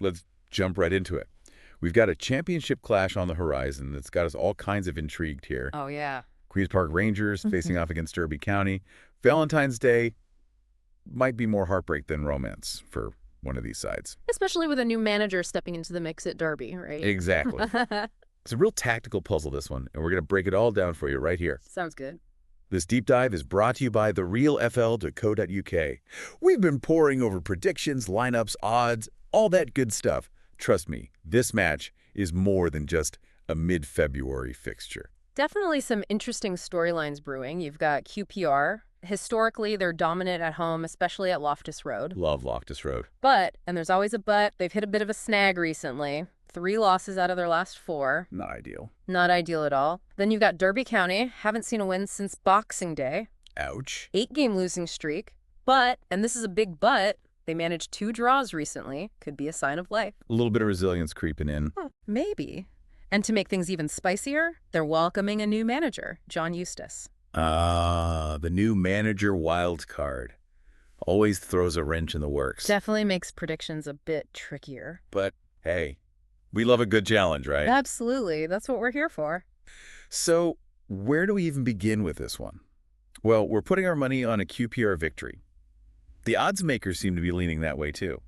Let's jump right into it. We've got a championship clash on the horizon that's got us all kinds of intrigued here. Oh, yeah. Queens Park Rangers facing off against Derby County. Valentine's Day might be more heartbreak than romance for one of these sides. Especially with a new manager stepping into the mix at Derby, right? Exactly. It's a real tactical puzzle, this one, and we're going to break it all down for you right here. Sounds good. This deep dive is brought to you by therealfl.co.uk. We've been poring over predictions, lineups, odds, all that good stuff. Trust me, this match is more than just a mid-February fixture. Definitely some interesting storylines brewing. You've got QPR. Historically, they're dominant at home, especially at Loftus Road. Love Loftus Road. But, and there's always a but, they've hit a bit of a snag recently. 3 losses out of their last 4. Not ideal. Not ideal at all. Then you've got Derby County. Haven't seen a win since Boxing Day. Ouch. 8-game losing streak. But, and this is a big but, they managed 2 draws recently. Could be a sign of life. A little bit of resilience creeping in. Maybe. And to make things even spicier, they're welcoming a new manager, John Eustace. The new manager wild card. Always throws a wrench in the works. Definitely makes predictions a bit trickier. But, hey, we love a good challenge, right? Absolutely. That's what we're here for. So, where do we even begin with this one? Well, we're putting our money on a QPR victory. The odds makers seem to be leaning that way, too.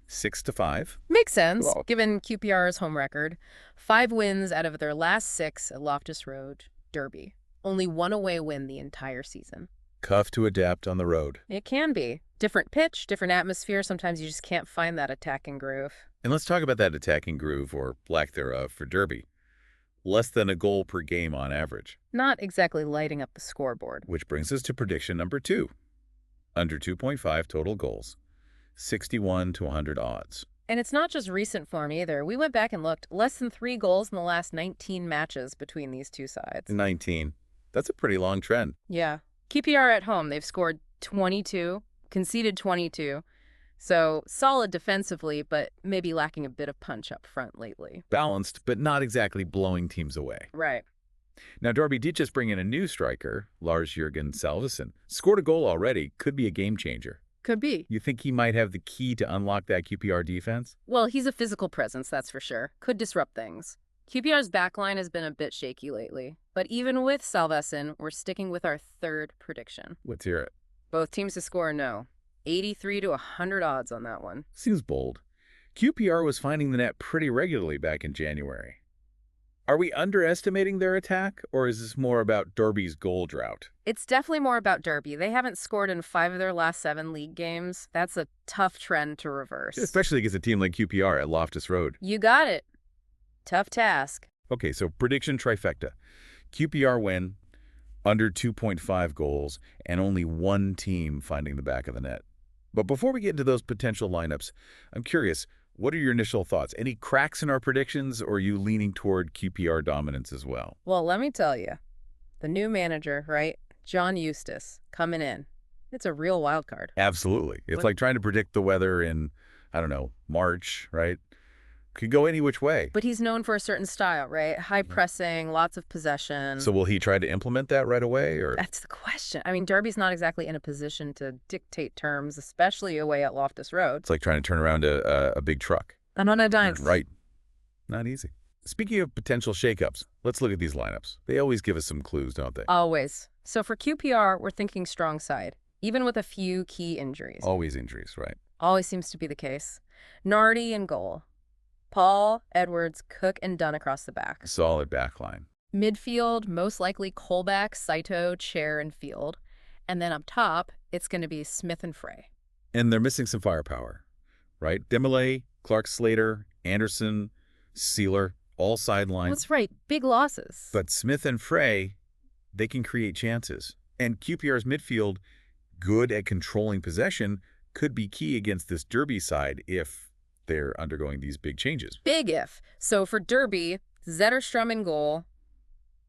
6-5. Makes sense, Well, given QPR's home record. 5 wins out of their last 6 at Loftus Road, Derby. Only 1 away win the entire season. tough to adapt on the road. It can be. Different pitch, different atmosphere. Sometimes you just can't find that attacking groove. And let's talk about that attacking groove, or lack thereof, for Derby. Less than a goal per game on average. Not exactly lighting up the scoreboard. Which brings us to prediction number 2. Under 2.5 total goals. 61 to 100 odds. And it's not just recent form either. We went back and looked. Less than 3 goals in the last 19 matches between these two sides. 19. That's a pretty long trend. Yeah. QPR at home, they've scored 22, conceded 22. So solid defensively, but maybe lacking a bit of punch up front lately. Balanced, but not exactly blowing teams away. Right. Now, Derby did just bring in a new striker, Lars-Jørgen Salvesen. Scored a goal already. Could be a game changer. Could be. You think he might have the key to unlock that QPR defense? Well, he's a physical presence, that's for sure. Could disrupt things. QPR's backline has been a bit shaky lately. But even with Salvesen, we're sticking with our third prediction. Let's hear it. Both teams to score no. 83 to 100 odds on that one. Seems bold. QPR was finding the net pretty regularly back in January. Are we underestimating their attack, or is this more about Derby's goal drought? It's definitely more about Derby. They haven't scored in 5 of their last 7 league games. That's a tough trend to reverse. Especially against a team like QPR at Loftus Road. You got it. Tough task. Okay, so prediction trifecta. QPR win, under 2.5 goals, and only one team finding the back of the net. But before we get into those potential lineups, I'm curious, what are your initial thoughts? Any cracks in our predictions, or are you leaning toward QPR dominance as well? Well, let me tell you, the new manager, right? John Eustace, coming in. It's a real wild card. Absolutely. It's like trying to predict the weather in, I don't know, March, right? Could go any which way. But he's known for a certain style, right? High pressing, lots of possession. So will he try to implement that right away, or? That's the question. I mean, Derby's not exactly in a position to dictate terms, especially away at Loftus Road. It's like trying to turn around a big truck. And on a dime. Right. Not easy. Speaking of potential shakeups, let's look at these lineups. They always give us some clues, don't they? Always. So for QPR, we're thinking strong side, even with a few key injuries. Always injuries, right? Always seems to be the case. Nardi in goal. Paul, Edwards, Cook, and Dunn across the back. Solid backline. Midfield, most likely Colback, Saito, Chair, and Field. And then up top, it's going to be Smith and Frey. And they're missing some firepower, right? Demolay, Clark Slater, Anderson, Sealer, all sidelines. That's right, big losses. But Smith and Frey, they can create chances. And QPR's midfield, good at controlling possession, could be key against this Derby side if they're undergoing these big changes. Big if. So for Derby, Zetterstrom in goal,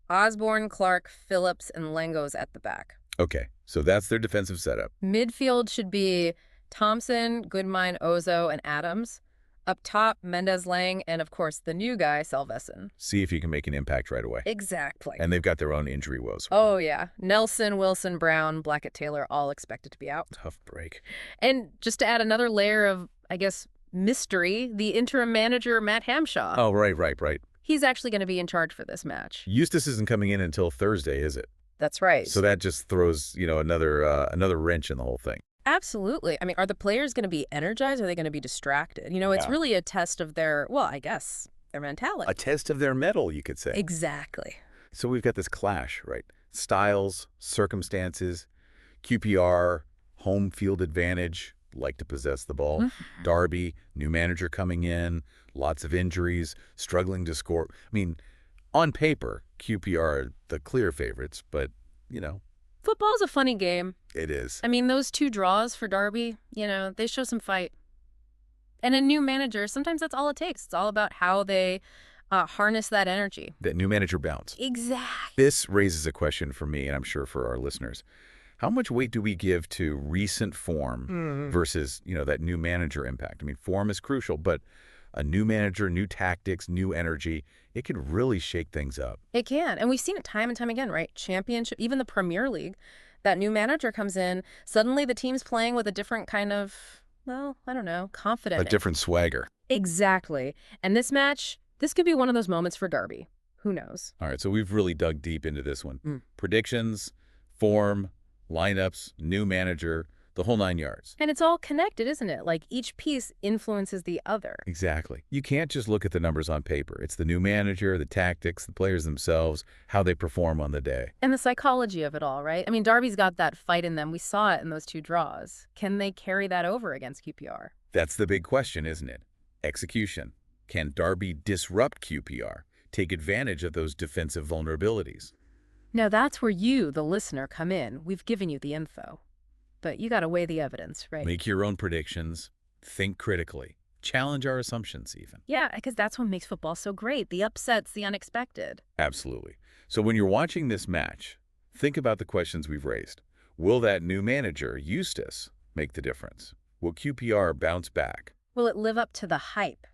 Osborne, Clark, Phillips, and Lengos at the back. Okay, so that's their defensive setup. Midfield should be Thompson, Goodmine, Ozo, and Adams. Up top, Mendez, Lang, and of course the new guy, Salvesen. See if you can make an impact right away. Exactly. And they've got their own injury woes. Oh, yeah. Nelson, Wilson, Brown, Blackett, Taylor, all expected to be out. Tough break. And just to add another layer of, I guess, mystery, the interim manager, Matt Hamshaw. Oh, right. He's actually going to be in charge for this match. Eustace isn't coming in until Thursday, is it? That's right. So that just throws, another wrench in the whole thing. Absolutely. I mean, are the players going to be energized or are they going to be distracted? It's Yeah. really a test of their, well, I guess, their mentality. A test of their mettle, you could say. Exactly. So we've got this clash, right? Styles, circumstances, QPR, home field advantage, like to possess the ball. Derby, new manager coming in, lots of injuries, struggling to score. I mean, on paper, QPR are the clear favorites, but, Football's a funny game. it is. I mean, those 2 draws for Derby, they show some fight. And a new manager, sometimes that's all it takes. It's all about how they harness that energy. That new manager bounce. Exactly. This raises a question for me, and I'm sure for our listeners. How much weight do we give to recent form versus, that new manager impact? I mean, form is crucial, but a new manager, new tactics, new energy, it could really shake things up. It can. And we've seen it time and time again, right? Championship, even the Premier League, that new manager comes in, suddenly the team's playing with a different kind of, well, I don't know, confident. A different swagger. Exactly. And this match, this could be one of those moments for Derby. Who knows? All right, so we've really dug deep into this one. Predictions, form, lineups, new manager, the whole 9 yards. And it's all connected, isn't it? Like each piece influences the other. Exactly. You can't just look at the numbers on paper. It's the new manager, the tactics, the players themselves, how they perform on the day. And the psychology of it all, right? I mean, Derby's got that fight in them. We saw it in those 2 draws. Can they carry that over against QPR? That's the big question, isn't it? Execution. Can Derby disrupt QPR, take advantage of those defensive vulnerabilities? Now that's where you, the listener, come in. We've given you the info. But you got to weigh the evidence, right? Make your own predictions. Think critically. Challenge our assumptions, even. Yeah, because that's what makes football so great. The upsets, the unexpected. Absolutely. So when you're watching this match, think about the questions we've raised. Will that new manager, Eustace, make the difference? Will QPR bounce back? Will it live up to the hype?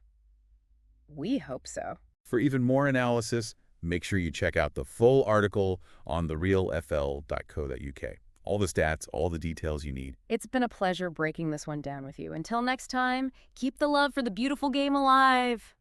We hope so. For even more analysis, make sure you check out the full article on therealfl.co.uk. All the stats, all the details you need. It's been a pleasure breaking this one down with you. Until next time, keep the love for the beautiful game alive.